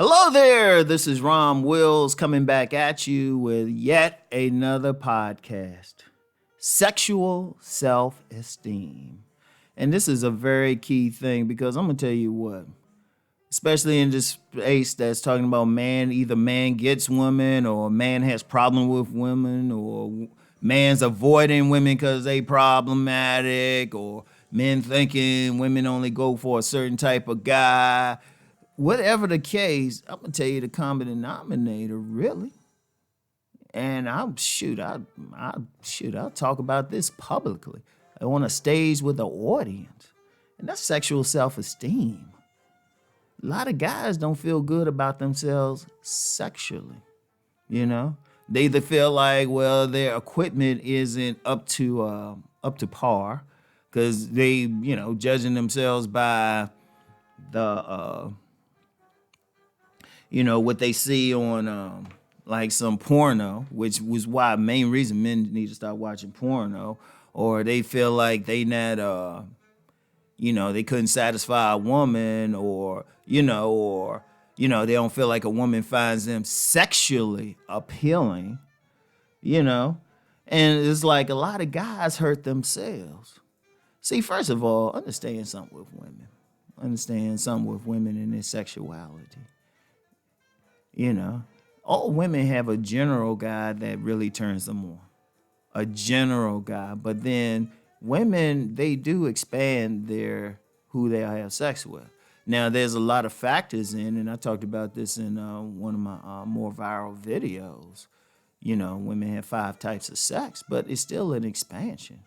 Hello there, this is Rom Wills coming back at you with yet another podcast. Sexual self-esteem. And this is a very key thing because I'm going to tell you what, especially in this space that's talking about either man gets women or man has problem with women or man's avoiding women because they problematic or men thinking women only go for a certain type of guy. Whatever the case, I'm gonna tell you the common denominator, really. And I'll talk about this publicly on a stage with an audience, and that's sexual self-esteem. A lot of guys don't feel good about themselves sexually. They either feel like, well, their equipment isn't up to par, because they, judging themselves by the what they see on like some porno, which was why main reason men need to start watching porno, or they feel like they not they couldn't satisfy a woman, or they don't feel like a woman finds them sexually appealing, and it's like a lot of guys hurt themselves. See, first of all, understand something with women and their sexuality. All women have a general guy that really turns them on. A general guy. But then women, they do expand who they have sex with. Now, there's a lot of factors and I talked about this in one of my more viral videos. Women have 5 types of sex, but it's still an expansion.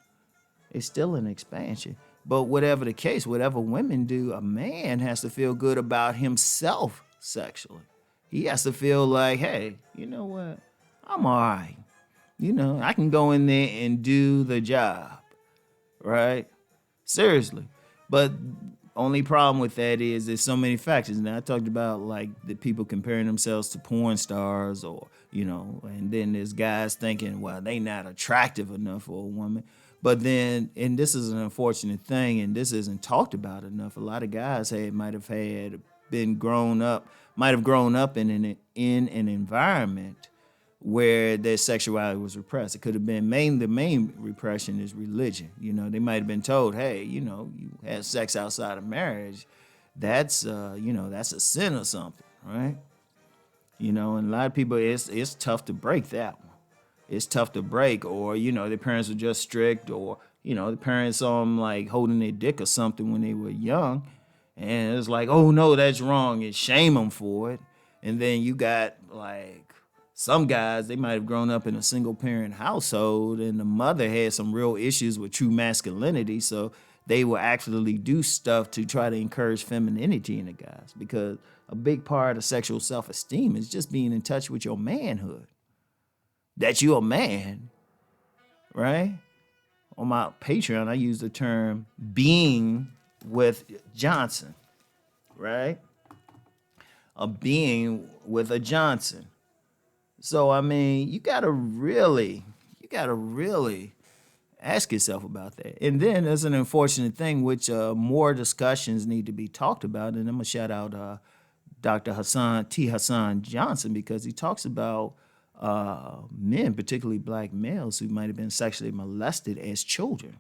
But whatever the case, whatever women do, a man has to feel good about himself sexually. He has to feel like, hey, you know what? I'm all right. I can go in there and do the job, right? Seriously. But only problem with that is there's so many factors. Now, I talked about like the people comparing themselves to porn stars or, and then there's guys thinking, well, they not attractive enough for a woman. But then, and this is an unfortunate thing, and this isn't talked about enough. A lot of guys might have grown up in an environment where their sexuality was repressed. It could have been the main repression is religion. They might have been told, hey, you had sex outside of marriage. That's that's a sin or something, right? And a lot of people, it's tough to break that one. It's tough to break, or their parents were just strict, or the parents saw them like holding their dick or something when they were young. And it's like, oh no, that's wrong, and shame them for it. And then you got like some guys, they might have grown up in a single parent household and the mother had some real issues with true masculinity. So they will actually do stuff to try to encourage femininity in the guys, because a big part of sexual self-esteem is just being in touch with your manhood. That you're a man, right? On my Patreon, I use the term being with Johnson, right? A being with a Johnson. So, I mean, you gotta really ask yourself about that. And then there's an unfortunate thing, which more discussions need to be talked about. And I'm gonna shout out Dr. Hassan Johnson, because he talks about men, particularly black males, who might have been sexually molested as children.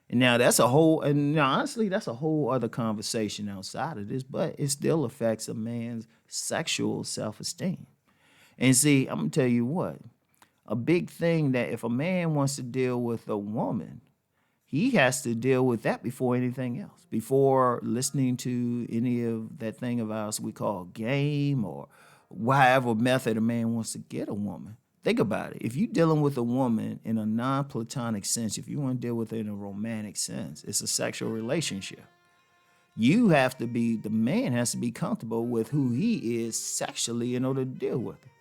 And now that's honestly, that's a whole other conversation outside of this, but it still affects a man's sexual self-esteem. And see, I'm gonna tell you what, a big thing that if a man wants to deal with a woman, he has to deal with that before anything else, before listening to any of that thing of ours we call game, or whatever method a man wants to get a woman. Think about it. If you're dealing with a woman in a non-platonic sense, if you want to deal with it in a romantic sense, it's a sexual relationship. The man has to be comfortable with who he is sexually in order to deal with it.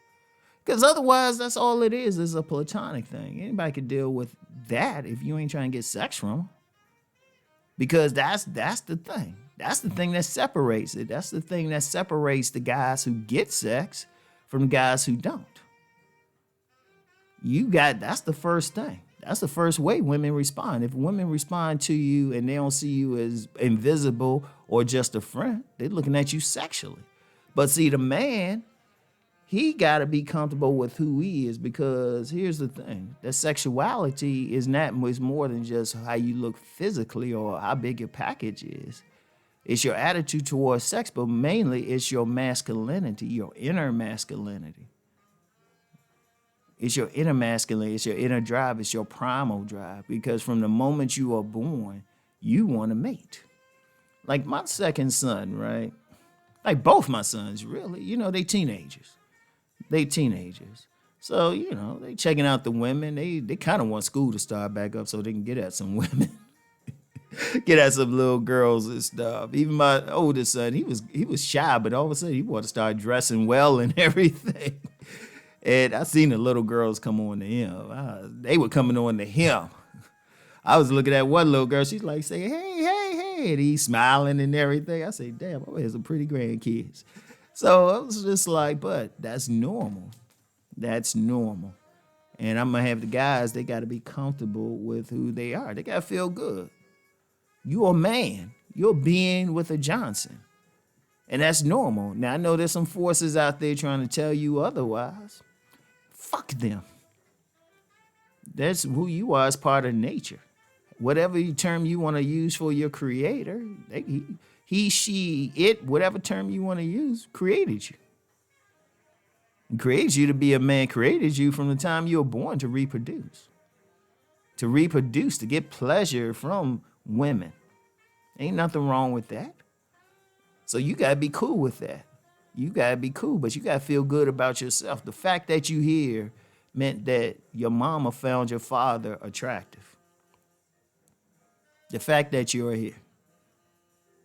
Because otherwise, that's all it is a platonic thing. Anybody can deal with that if you ain't trying to get sex from them. Because that's the thing. That's the thing that separates it. That's the thing that separates the guys who get sex from the guys who don't. That's the first thing. That's the first way women respond. If women respond to you and they don't see you as invisible or just a friend, they're looking at you sexually. But see, the man, he got to be comfortable with who he is, because here's the thing: that sexuality is not much more than just how you look physically or how big your package is. It's your attitude towards sex, but mainly it's your masculinity, your inner masculinity. It's your inner masculinity, it's your inner drive, it's your primal drive. Because from the moment you are born, you want to mate. Like my second son, right? Like both my sons, really. They teenagers. They teenagers. So, they checking out the women. They kind of want school to start back up so they can get at some women. Get at some little girls and stuff. Even my oldest son, he was shy, but all of a sudden he wanted to start dressing well and everything. And I seen the little girls come on to him. They were coming on to him. I was looking at one little girl. She's like saying, "Hey, hey, hey," and he's smiling and everything. I say, "Damn, I have some pretty grandkids." So I was just like, but that's normal. That's normal. And I'm gonna have the guys. They got to be comfortable with who they are. They got to feel good. You're a man. You're a being with a Johnson. And that's normal. Now, I know there's some forces out there trying to tell you otherwise. Fuck them. That's who you are as part of nature. Whatever term you want to use for your creator, he, she, it, whatever term you want to use, created you. And created you to be a man, created you from the time you were born to reproduce. To reproduce, to get pleasure from women. Ain't nothing wrong with that. So you got to be cool with that. You got to be cool, but you got to feel good about yourself. The fact that you here meant that your mama found your father attractive. The fact that you're here.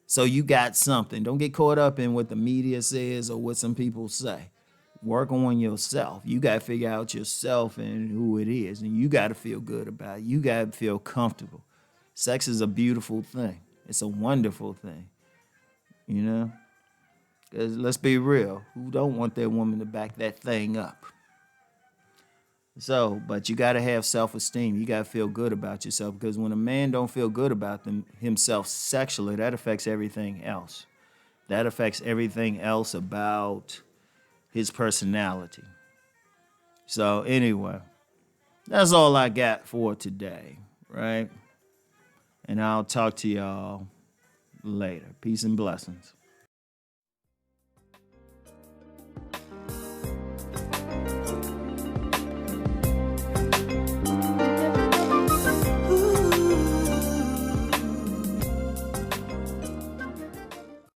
So you got something. Don't get caught up in what the media says or what some people say. Work on yourself. You got to figure out yourself and who it is. And you got to feel good about it. You got to feel comfortable. Sex is a beautiful thing. It's a wonderful thing. Because let's be real. Who don't want their woman to back that thing up? So, but you got to have self-esteem. You got to feel good about yourself, because when a man don't feel good about himself sexually, that affects everything else. That affects everything else about his personality. So anyway, that's all I got for today, right? And I'll talk to y'all later. Peace and blessings.